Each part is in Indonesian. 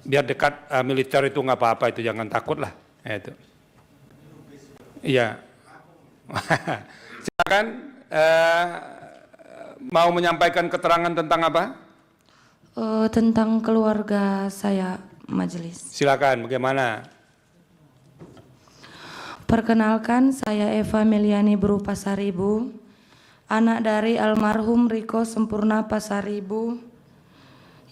biar dekat militer itu nggak apa-apa, itu jangan takut lah. Itu. Iya. Silakan mau menyampaikan keterangan tentang apa? Tentang keluarga saya, majelis. Silakan, bagaimana? Perkenalkan, saya Eva Meliani Bru Pasaribu, anak dari almarhum Riko Sempurna Pasaribu,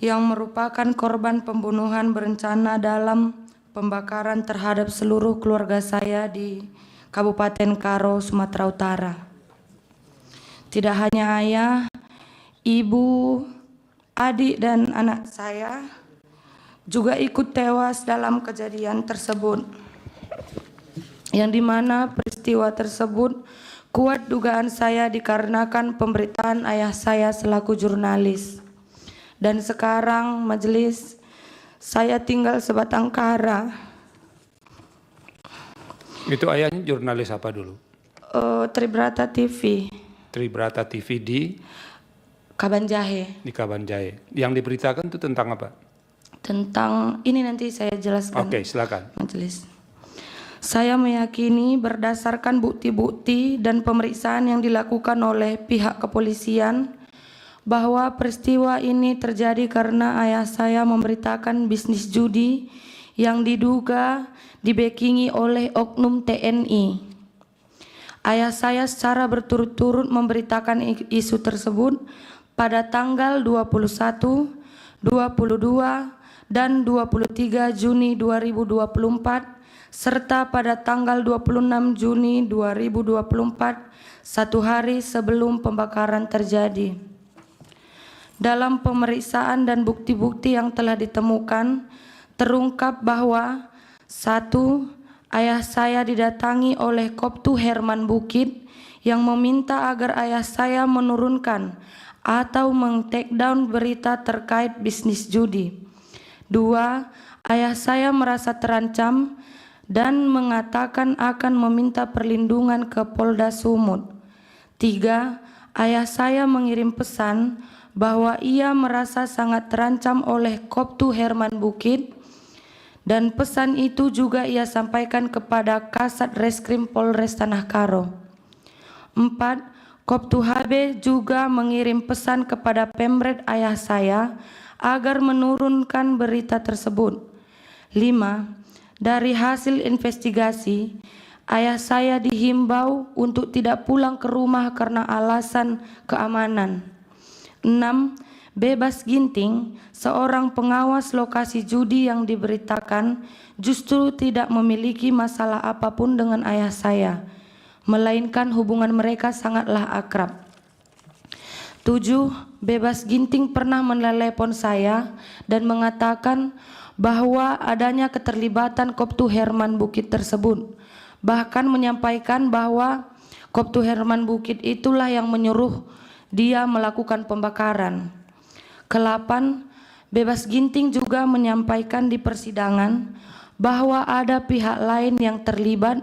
yang merupakan korban pembunuhan berencana dalam pembakaran terhadap seluruh keluarga saya di Kabupaten Karo, Sumatera Utara. Tidak hanya ayah, ibu, adik, dan anak saya juga ikut tewas dalam kejadian tersebut, yang dimana peristiwa tersebut kuat dugaan saya dikarenakan pemberitaan ayah saya selaku jurnalis. Dan sekarang majelis, saya tinggal sebatang kara. Itu ayahnya jurnalis apa dulu? Tribrata TV. Tribrata TV di Kabanjahe. Di Kabanjahe. Yang diberitakan itu tentang apa? Tentang ini nanti saya jelaskan. Oke, silakan. Majelis. Saya meyakini berdasarkan bukti-bukti dan pemeriksaan yang dilakukan oleh pihak kepolisian bahwa peristiwa ini terjadi karena ayah saya memberitakan bisnis judi yang diduga dibekingi oleh oknum TNI. Ayah saya secara berturut-turut memberitakan isu tersebut pada tanggal 21, 22, dan 23 Juni 2024 serta pada tanggal 26 Juni 2024, satu hari sebelum pembakaran terjadi. Dalam pemeriksaan dan bukti-bukti yang telah ditemukan, terungkap bahwa 1. Ayah saya didatangi oleh Koptu Herman Bukit yang meminta agar ayah saya menurunkan atau meng-take down berita terkait bisnis judi. 2. Ayah saya merasa terancam dan mengatakan akan meminta perlindungan ke Polda Sumut. 3. Ayah saya mengirim pesan bahwa ia merasa sangat terancam oleh Koptu Herman Bukit, dan pesan itu juga ia sampaikan kepada Kasat Reskrim Polres Tanah Karo. 4. Koptu HB juga mengirim pesan kepada Pemret ayah saya agar menurunkan berita tersebut. 5. Dari hasil investigasi, ayah saya dihimbau untuk tidak pulang ke rumah karena alasan keamanan. 6. Bebas Ginting, seorang pengawas lokasi judi yang diberitakan, justru tidak memiliki masalah apapun dengan ayah saya, melainkan hubungan mereka sangatlah akrab. 7. Bebas Ginting pernah menelepon saya dan mengatakan bahwa adanya keterlibatan Koptu Herman Bukit tersebut, bahkan menyampaikan bahwa Koptu Herman Bukit itulah yang menyuruh dia melakukan pembakaran. 8. Bebas Ginting juga menyampaikan di persidangan bahwa ada pihak lain yang terlibat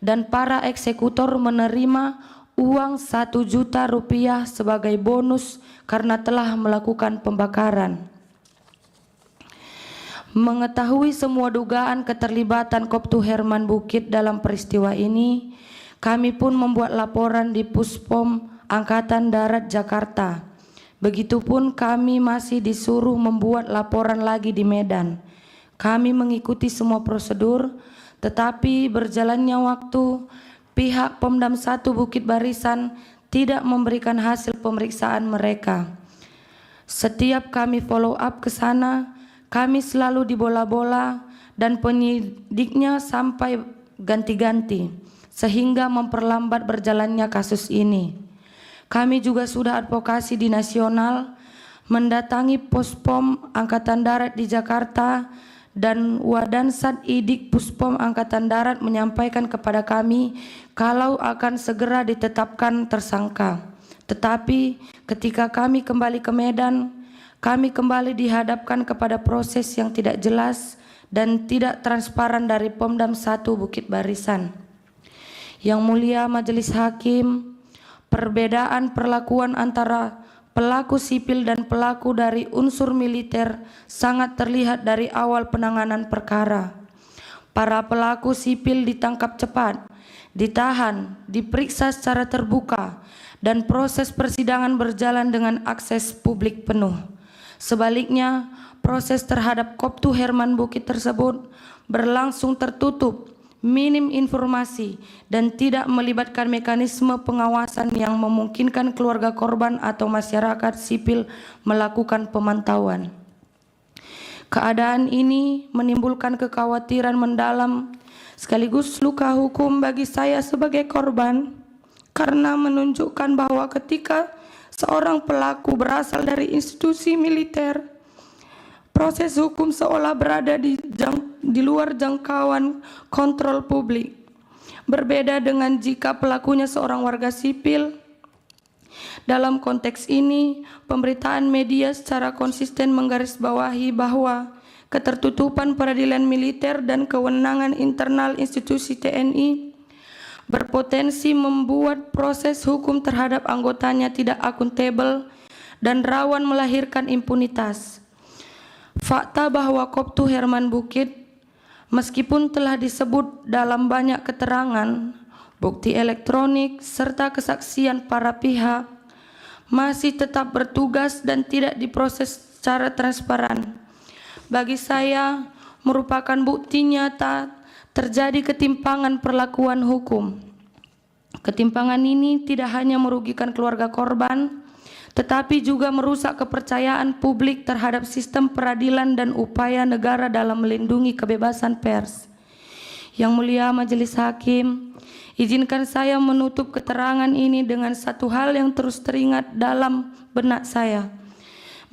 dan para eksekutor menerima uang 1 juta rupiah sebagai bonus karena telah melakukan pembakaran. Mengetahui semua dugaan keterlibatan Koptu Herman Bukit dalam peristiwa ini, kami pun membuat laporan di Puspom Angkatan Darat Jakarta. Begitupun kami masih disuruh membuat laporan lagi di Medan. Kami mengikuti semua prosedur, tetapi berjalannya waktu, pihak Pomdam 1 Bukit Barisan tidak memberikan hasil pemeriksaan mereka. Setiap kami follow up ke sana, kami selalu dibola-bola dan penyidiknya sampai ganti-ganti, sehingga memperlambat berjalannya kasus ini. Kami juga sudah advokasi di nasional, mendatangi Puspom Angkatan Darat di Jakarta, dan Wadansat Idik Puspom Angkatan Darat menyampaikan kepada kami kalau akan segera ditetapkan tersangka. Tetapi ketika kami kembali ke Medan, kami kembali dihadapkan kepada proses yang tidak jelas dan tidak transparan dari Pomdam 1 Bukit Barisan. Yang Mulia Majelis Hakim, perbedaan perlakuan antara pelaku sipil dan pelaku dari unsur militer sangat terlihat dari awal penanganan perkara. Para pelaku sipil ditangkap cepat, ditahan, diperiksa secara terbuka, dan proses persidangan berjalan dengan akses publik penuh. Sebaliknya, proses terhadap Koptu Herman Bukit tersebut berlangsung tertutup, minim informasi, dan tidak melibatkan mekanisme pengawasan yang memungkinkan keluarga korban atau masyarakat sipil melakukan pemantauan. Keadaan ini menimbulkan kekhawatiran mendalam sekaligus luka hukum bagi saya sebagai korban, karena menunjukkan bahwa ketika seorang pelaku berasal dari institusi militer, proses hukum seolah berada di luar jangkauan kontrol publik. Berbeda dengan jika pelakunya seorang warga sipil. Dalam konteks ini, pemberitaan media secara konsisten menggarisbawahi bahwa ketertutupan peradilan militer dan kewenangan internal institusi TNI berpotensi membuat proses hukum terhadap anggotanya tidak akuntabel dan rawan melahirkan impunitas. Fakta bahwa Koptu Herman Bukit, meskipun telah disebut dalam banyak keterangan, bukti elektronik, serta kesaksian para pihak, masih tetap bertugas dan tidak diproses secara transparan. Bagi saya, merupakan bukti nyata terjadi ketimpangan perlakuan hukum. Ketimpangan ini tidak hanya merugikan keluarga korban, tetapi juga merusak kepercayaan publik terhadap sistem peradilan dan upaya negara dalam melindungi kebebasan pers. Yang Mulia Majelis Hakim, izinkan saya menutup keterangan ini dengan satu hal yang terus teringat dalam benak saya.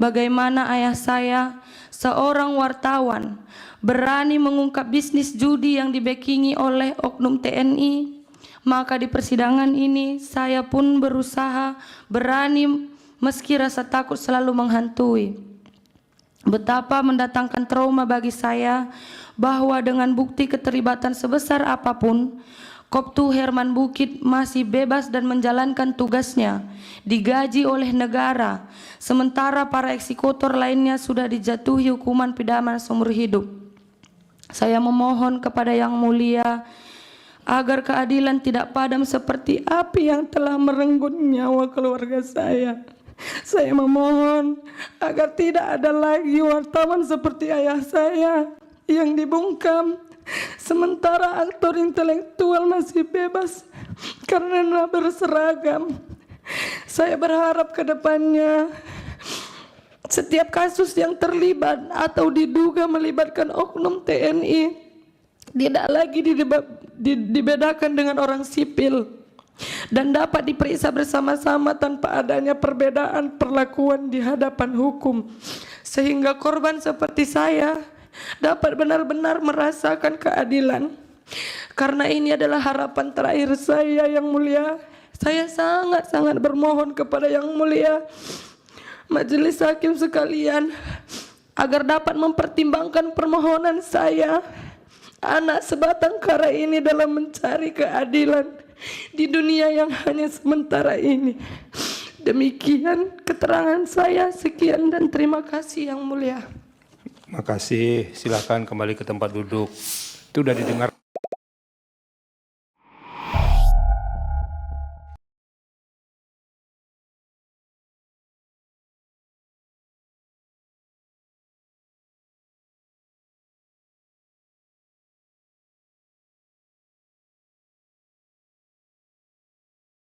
Bagaimana ayah saya, seorang wartawan, berani mengungkap bisnis judi yang dibekingi oleh oknum TNI. Maka di persidangan ini saya pun berusaha berani meski rasa takut selalu menghantui. Betapa mendatangkan trauma bagi saya bahwa dengan bukti keterlibatan sebesar apapun, Koptu Herman Bukit masih bebas dan menjalankan tugasnya, digaji oleh negara, sementara para eksekutor lainnya sudah dijatuhi hukuman pidana seumur hidup. Saya memohon kepada Yang Mulia agar keadilan tidak padam seperti api yang telah merenggut nyawa keluarga saya. Saya memohon agar tidak ada lagi wartawan seperti ayah saya yang dibungkam, sementara aktor intelektual masih bebas karena berseragam. Saya berharap ke depannya setiap kasus yang terlibat atau diduga melibatkan oknum TNI tidak lagi dibedakan dengan orang sipil dan dapat diperiksa bersama-sama tanpa adanya perbedaan perlakuan di hadapan hukum, sehingga korban seperti saya dapat benar-benar merasakan keadilan. Karena ini adalah harapan terakhir saya, Yang Mulia. Saya sangat-sangat bermohon kepada Yang Mulia Majelis Hakim sekalian agar dapat mempertimbangkan permohonan saya, anak sebatang kara ini, dalam mencari keadilan di dunia yang hanya sementara ini. Demikian keterangan saya. Sekian dan terima kasih Yang Mulia. Terima kasih. Silakan kembali ke tempat duduk. Itu sudah didengar.